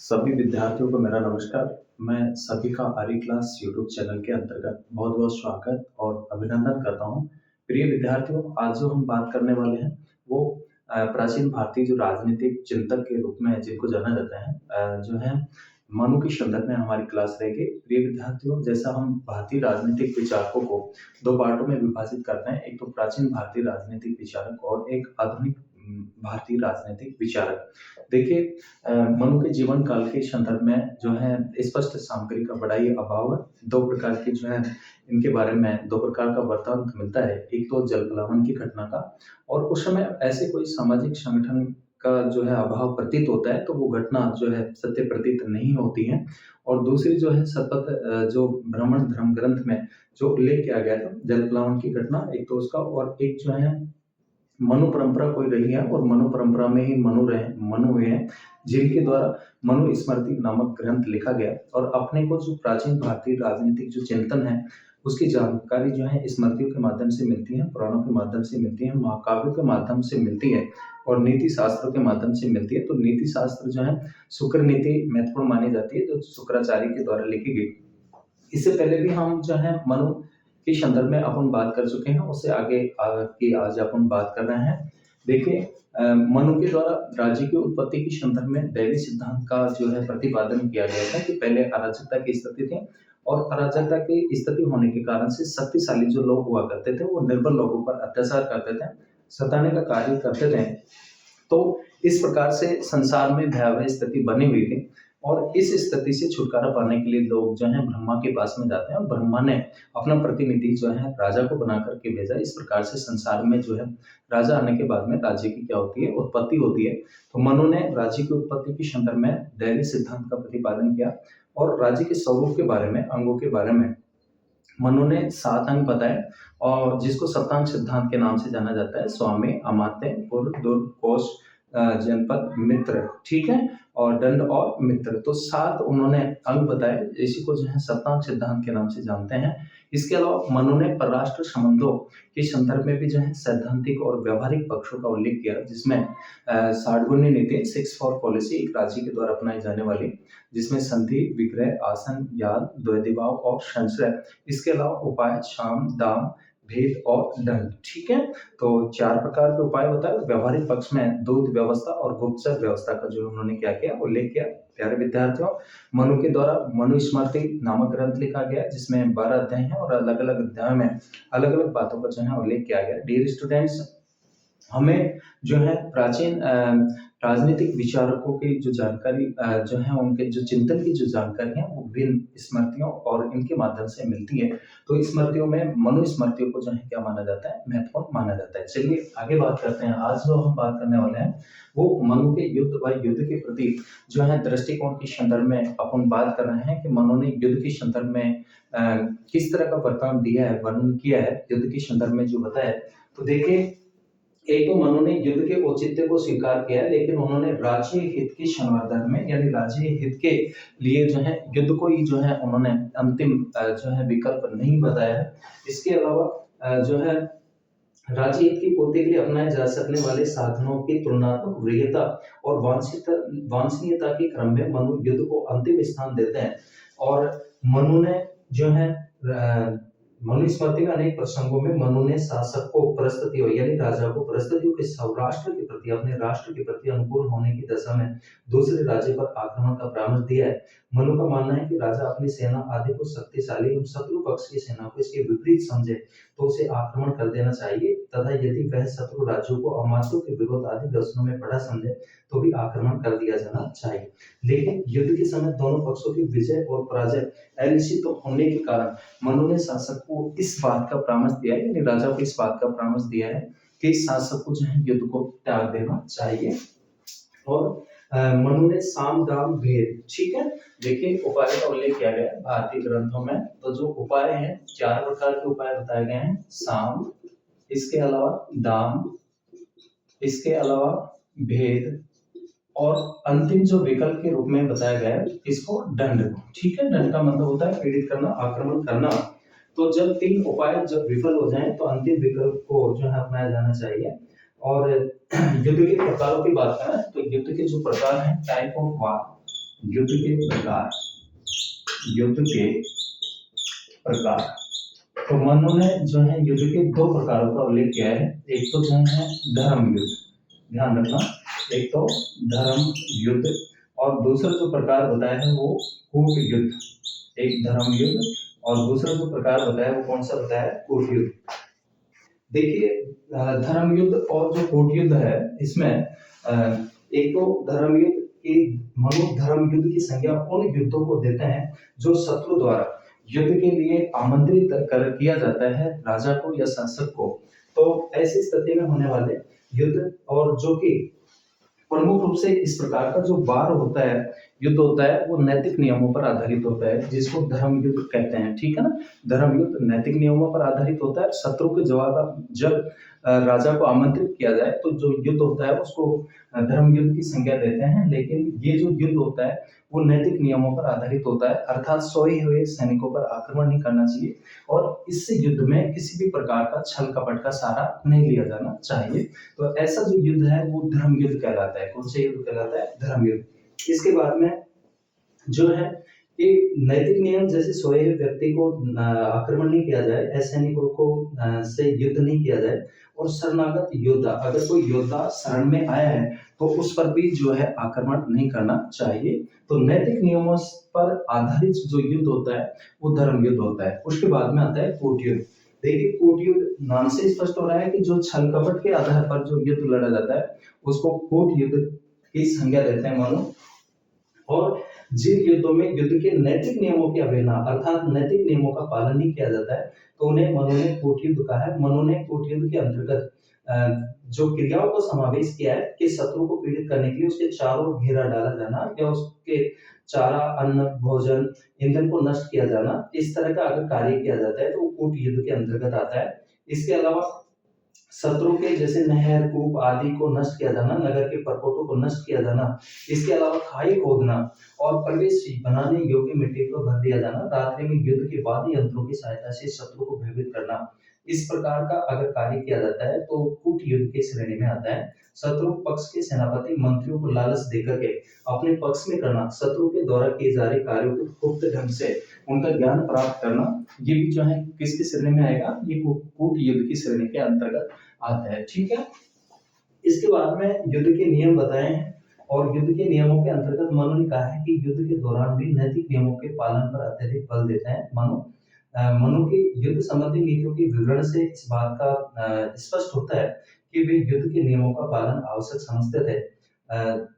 सभी विद्यार्थियों को मेरा नमस्कार। मैं सभी का आर्य क्लास यूट्यूब चैनल के अंतर्गत बहुत-बहुत स्वागत और अभिनंदन करता हूँ। प्रिय विद्यार्थियों, आज जो हम बात करने वाले हैं वो प्राचीन भारतीय जो राजनीतिक चिंतक के रूप में जिनको जाना जाता है जो है मनु के संदर्भ में हमारी क्लास रहेगी। प्रिय विद्यार्थियों, जैसा हम भारतीय राजनीतिक विचारकों को 2 पार्टों में विभाजित करते हैं, एक तो प्राचीन भारतीय राजनीतिक विचारक और एक आधुनिक भारतीय राजनीतिक विचारक। देखिए मनु के जीवन काल के संदर्भ में जो है स्पष्ट सामग्री का बड़ा ही अभाव है। 2 प्रकार की जो है इनके बारे में 2 प्रकार का वृत्तांत मिलता है। एक तो जल प्लावन की घटना का और उस समय ऐसे कोई सामाजिक संगठन का जो है अभाव प्रतीत होता है, तो वो घटना जो है सत्य प्रतीत नहीं होती है। और दूसरी जो है जो ब्राह्मण धर्म ग्रंथ में जो उल्लेख किया गया था जल प्लावन की घटना, एक तो उसका और एक जो है मनु परंपरा कोई रही है और मनु परंपरा में ही मनु हुए हैं, जिनके द्वारा मनु स्मृति नामक ग्रंथ लिखा गया और अपने को जो प्राचीन भारतीय राजनीतिक जो चिंतन है, उसकी जानकारी जो है स्मृतियों के माध्यम से मिलती है, पुराणों के माध्यम से मिलती है, महाकाव्यों के माध्यम से मिलती है और नीति शास्त्रों के माध्यम से मिलती है। तो नीति शास्त्र जो है शुक्र नीति महत्वपूर्ण मानी जाती है, जो शुक्राचार्य के द्वारा लिखी गई। इससे पहले भी हम जो है मनु के संदर्भ में अपन बात कर चुके हैं, उससे आगे की आज अपन बात कर रहे हैं। देखिए मनु के द्वारा राज्य की उत्पत्ति के संदर्भ में दैवी सिद्धांत का जो है प्रतिपादन किया गया था कि पहले अराजकता की स्थिति थी और अराजकता की स्थिति होने के कारण से शक्तिशाली जो लोग हुआ करते थे वो निर्बल लोगों पर अत्याचार करते थे, सताने का कार्य करते थे। तो इस प्रकार से संसार में भयावह स्थिति बनी हुई थी और इस स्थिति से छुटकारा पाने के लिए लोग जो है ब्रह्मा के पास में जाते हैं और ब्रह्मा ने अपना प्रतिनिधि जो है राजा को बना करके भेजा। इस प्रकार से संसार में जो है राजा आने के बाद में राज्य की क्या होती है, उत्पत्ति होती है। तो मनु ने राज्य की उत्पत्ति के संदर्भ में दैवी सिद्धांत का प्रतिपादन किया और राज्य के स्वरूप के बारे में, अंगों के बारे में मनु ने 7 अंग बताए और जिसको सप्तांग सिद्धांत के नाम से जाना जाता है। स्वामी, अमात्य, पुर, दुर्ग, कोश, जनपद, मित्र, ठीक है, और दंड और मित्र। तो 7 उन्होंने अंग बताए, इसी को जो है सप्तांग सिद्धांत के नाम से जानते हैं। इसके अलावा मनु ने परराष्ट्र संबंधों के संदर्भ में भी जो है सैद्धांतिक और व्यवहारिक पक्षों का उल्लेख किया, जिसमें साठगुनी नीति 6-4 पॉलिसी एक राज्य के द्वारा अपनाई जाने वाली, जिसमें संधि, विग्रह, आसन, याद, द्वैधिभाव और संशय, इसके अलावा उपाय, शाम, दाम, भेद और दंड, ठीक है। तो 4 प्रकार के उपाय बताए। व्यवहारिक पक्ष में दूत व्यवस्था और गुप्तचर व्यवस्था का जो उन्होंने क्या किया, उल्लेख किया। प्यारे विद्यार्थियों, मनु के द्वारा मनु स्मृति नामक ग्रंथ लिखा गया, जिसमें 12 अध्याय हैं और अलग-अलग अध्यायों में अलग-अलग बातों का जो है उल्लेख किया गया। डियर स्टूडेंट्स, हमें जो है प्राचीन राजनीतिक विचारकों की जो जानकारी जो है उनके जो चिंतन की जो जानकारी है वो विभिन्न स्मृतियों और इनके माध्यम से मिलती है। तो स्मृतियों में मनु स्मृतियों को जो है क्या माना जाता है, महत्वपूर्ण माना जाता है। चलिए आगे बात करते हैं। आज जो हम बात करने वाले हैं वो मनु के युद्ध व युद्ध के प्रति जो है दृष्टिकोण के संदर्भ में अपन बात कर रहे हैं कि मनु ने युद्ध के संदर्भ में किस तरह का वर्तमान दिया है, वर्णन किया है युद्ध के संदर्भ में जो बताया। तो देखिए, एक तो मनु ने युद्ध के औचित्य को स्वीकार किया है, लेकिन उन्होंने राज्य हित के संवर्धन में यानी राज्य हित के लिए जो है युद्ध को ही जो है उन्होंने अंतिम जो है विकल्प नहीं बताया है। इसके अलावा जो है राज्य हित की पूर्ति के लिए अपनाए जा सकने वाले साधनों की तुलनात्मक वरीयता और वांछनीयता के क्रम में मनु युद्ध को अंतिम स्थान देते हैं। और मनु ने जो है मनुस्मृति में अनेक प्रसंगों में मनु ने शासक को परिस्थितियों यानी राजा को परिस्थितियों के सौराष्ट्र के प्रति, अपने राष्ट्र के प्रति अनुकूल होने की दशा में दूसरे राज्य पर आक्रमण का परामर्श दिया है। मनु का मानना है कि राजा अपनी सेना आदि को शक्तिशाली एवं शत्रु पक्ष की सेना को इसके विपरीत समझे तो उसे आक्रमण कर देना चाहिए, तथा यदि वह शत्रु राज्यों को अमात्यों के विरोध आदि व्यसनों में पड़ा समझे तो भी आक्रमण कर दिया जाना चाहिए। लेकिन युद्ध के समय दोनों पक्षों की विजय और पराजय अनिश्चित होने के कारण मनु ने शासक को इस बात का परामर्श दिया है, यानी राजा को इस बात का परामर्श दिया है कि शासक को जो है युद्ध को त्याग देना चाहिए। और मनु ने साम, दाम, भेद, ठीक है। देखिए, उपाय का उल्लेख किया गया है भारतीय ग्रंथों में। तो जो उपाय हैं 4 प्रकार के उपाय बताए गए हैं। साम, इसके अलावा दाम, इसके अलावा भेद और अंतिम जो विकल्प के रूप में बताया गया है इसको दंड, ठीक है। दंड का मतलब होता है पीड़ित करना, आक्रमण करना। तो जब 3 उपाय जब विफल हो जाएं तो अंतिम विकल्प को जो है अपनाया जाना चाहिए। और युद्ध के प्रकारों की बात करें तो युद्ध के जो प्रकार हैं, टाइप ऑफ वार, युद्ध के प्रकार, युद्ध के प्रकार। तो मनु ने जो है युद्ध के दो प्रकारों का उल्लेख किया है। एक तो जो है धर्म युद्ध, ध्यान रखना, एक तो धर्म युद्ध और दूसरा जो प्रकार बताया है वो कूट युद्ध। एक धर्म युद्ध और दूसरा जो प्रकार बताया है वो कौन सा बताया है? कूट युद्ध। देखिए धर्म युद्ध और जो कूट युद्ध है इसमें एक तो धर्म युद्ध की, मनु धर्म युद्ध की संज्ञा उन युद्धों को देते हैं जो शत्रु द्वारा युद्ध के लिए आमंत्रित कर किया जाता है राजा को या शासक को। तो ऐसी स्थिति में होने वाले युद्ध, और जो कि प्रमुख रूप से इस प्रकार का जो वार होता है, युद्ध होता है, वो नैतिक नियमों पर आधारित होता है, जिसको धर्म युद्ध कहते हैं। ठीक है ना? धर्म युद्ध नैतिक नियमों पर आधारित होता है। शत्रु के जवाब जब राजा को आमंत्रित किया जाए तो जो युद्ध होता है उसको धर्म युद्ध की संज्ञा देते हैं। लेकिन ये जो युद्ध होता है वो नैतिक नियमों पर आधारित होता है, अर्थात सोए हुए सैनिकों पर आक्रमण नहीं करना चाहिए और इस युद्ध में किसी भी प्रकार का छल कपट का सहारा नहीं लिया जाना चाहिए। तो ऐसा जो युद्ध है वो धर्म युद्ध कहलाता है। कौन सा युद्ध कहलाता है? धर्म युद्ध। इसके बाद में जो है कि नैतिक नियम, जैसे सोए हुए व्यक्ति को आक्रमण नहीं किया जाए, असैनिकों को से युद्ध नहीं किया जाए, और शरणागत योद्धा, अगर कोई योद्धा शरण में आया है तो उस पर भी जो है आक्रमण नहीं करना चाहिए। तो नैतिक नियमों पर आधारित जो युद्ध होता है वो धर्म युद्ध होता है। उसके बाद में आता है कूट युद्ध। देखिए कूट युद्ध नाम से स्पष्ट हो रहा है कि जो छल कपट के आधार पर जो युद्ध लड़ा जाता है उसको कूट युद्ध की संज्ञा देते हैं मानो। और जिन युद्धों में युद्ध के नैतिक नियमों की अवहेलना, अर्थात नैतिक नियमों का पालन नहीं किया जाता है, तो उन्हें मनु ने कूट युद्ध कहा है। मनु ने कूट युद्ध के अंतर्गत जो क्रियाओं को समावेश किया है कि शत्रु को पीड़ित करने के लिए उसके चारों घेरा डाला जाना या उसके चारा, अन्न, भोजन, ईंधन को नष्ट किया जाना, इस तरह का अगर कार्य किया जाता है तो वो कूट युद्ध के अंतर्गत आता है। इसके अलावा शत्रु के जैसे नहर, कूप आदि को नष्ट किया जाना, नगर के परकोटों को नष्ट किया जाना, इसके अलावा खाई खोदना और प्रवेश बनाने योग्य मिट्टी को भर दिया जाना, रात्रि में युद्ध के बाद यंत्रों की सहायता से शत्रु को भयभीत करना, इस प्रकार का अगर कार्य किया जाता है तो कूट युद्ध की श्रेणी में आता है। शत्रु पक्ष के सेनापति मंत्रियों को लालच देकर के अपने पक्ष में करना, शत्रु के द्वारा किए जा रहे कार्यों को गुप्त ढंग से उनका ज्ञान प्राप्त करना, ये भी जो है किसकी श्रेणी में आएगा? ये कूट युद्ध की श्रेणी के अंतर्गत आता है। ठीक है? इसके बाद में युद्ध के नियम बताए हैं और युद्ध के नियमों के अंतर्गत मनु ने कहा है कि युद्ध के दौरान भी नैतिक नियमों के पालन पर अत्यधिक बल देते हैं। मनु की युद्ध संबंधी नीतियों के विवरण से इस बात का स्पष्ट होता है कि वे युद्ध के नियमों का पालन आवश्यक समझते थे।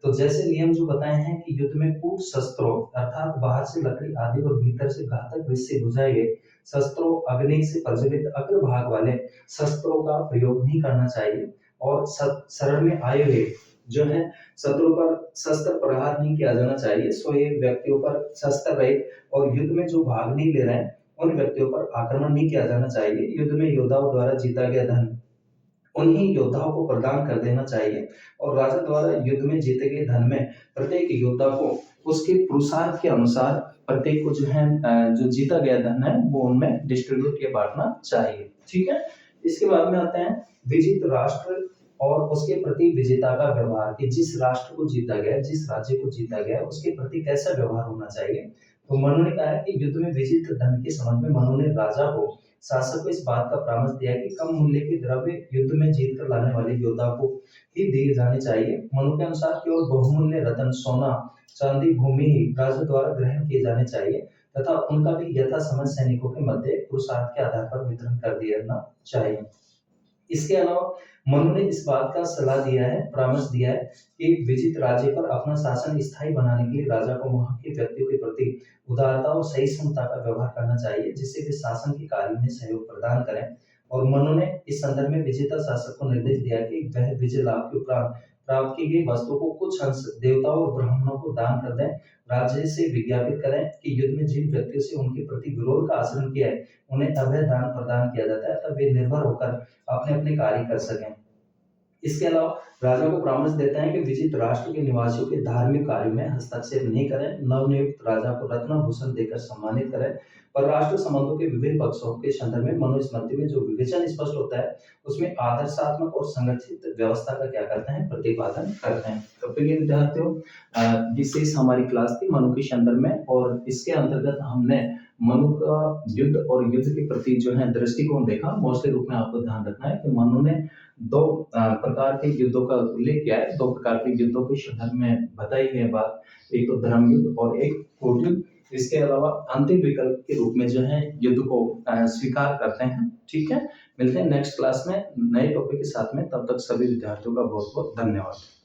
तो जैसे नियम जो बताए हैं कि युद्ध में कूट शस्त्रों, अर्थात बाहर से लकड़ी आदि और भीतर से घातक विष से बुझाए गए शस्त्रों, अग्नि से प्रज्वलित अग्रभाग वाले शस्त्रों का प्रयोग नहीं करना चाहिए और शरण में आए हुए जो है शत्रु पर शस्त्र प्रहार नहीं किया जाना चाहिए। सोए व्यक्तियों पर शस्त्र रहित और युद्ध में जो भाग नहीं ले रहे हैं उन व्यक्तियों पर आक्रमण नहीं किया जाना चाहिए। युद्ध में योद्धाओं द्वारा जीता गया धन उन्हीं योद्धाओं को प्रदान कर देना चाहिए और राजा द्वारा युद्ध में जीते गए धन में प्रत्येक योद्धा को उसके पुरुषार्थ के अनुसार प्रत्येक को जो है जो जीता गया धन है वो उनमें डिस्ट्रीब्यूट या बांटना चाहिए। ठीक है? इसके बाद में आते हैं विजित राष्ट्र और उसके प्रति विजेता का व्यवहार, कि जिस राष्ट्र को जीता गया, जिस राज्य को जीता गया, उसके प्रति कैसा व्यवहार होना चाहिए। तो मनु ने कहा है कि युद्ध में विजित धन के संबंध में मनु ने राजा को, शासक को इस बात का परामर्श दिया है कि कम मूल्य के द्रव्य युद्ध में जीत कर लाने वाले योद्धा को ही दिए जाने चाहिए। मनु के अनुसार केवल बहुमूल्य रत्न, सोना, चांदी, भूमि ही राजा द्वारा ग्रहण किए जाने चाहिए तथा उनका भी यथा समय सैनिकों के मध्य पुरुषार्थ के आधार पर वितरण कर दिया चाहिए। इसके अलावा मनु ने इस बात का सलाह दिया है, परामर्श दिया है कि विजित राज्य पर अपना शासन स्थायी बनाने के लिए राजा को वहां के व्यक्तियों के प्रति उदारता और सहिष्णुता का व्यवहार करना चाहिए, जिससे वे शासन के कार्य में सहयोग प्रदान करें। और मनु ने इस संदर्भ में विजेता शासक को निर्देश दिया कि वह विजय लाभ के उपरांत प्राप्त की गई वस्तु को कुछ अंश देवताओं और ब्राह्मणों को दान कर दें। राज्य से विज्ञापित करें कि युद्ध में जिन व्यक्तियों से उनके प्रति विरोध का आचरण किया है उन्हें अभय दान प्रदान किया जाता है, तब वे निर्भर होकर अपने अपने कार्य कर सकें। इसके अलावा राजा को परामर्श देते हैं कि विजित राष्ट्र के निवासियों के धार्मिक कार्यों में हस्तक्षेप नहीं करें, नवनियुक्त राजा को रत्नभूषण देकर सम्मानित करें। परराष्ट्र संबंधों के विभिन्न पक्षों के संदर्भ में मनुस्मृति में जो विवेचन स्पष्ट होता है, उसमें आदर्शात्मक और संगठित व्यवस्था का क्या करते हैं, प्रतिपादन करते हैं। तो प्रिय विद्यार्थियों, विशेष हमारी क्लास थी मनु के संदर्भ में, और इसके अंतर्गत हमने मनु का युद्ध और युद्ध के प्रति जो है दृष्टिकोण देखा। मोस्टली रूप में आपको ध्यान रखना है कि मनु ने दो प्रकार के युद्धों का उल्लेख किया है, दो प्रकार के युद्धों के संदर्भ में बताई गई बात, एक तो धर्म युद्ध और एक कूट युद्ध। इसके अलावा अंतिम विकल्प के रूप में जो है युद्ध को स्वीकार करते हैं। ठीक है, मिलते हैं नेक्स्ट क्लास में नए टॉपिक के साथ में, तब तक सभी विद्यार्थियों का बहुत बहुत धन्यवाद।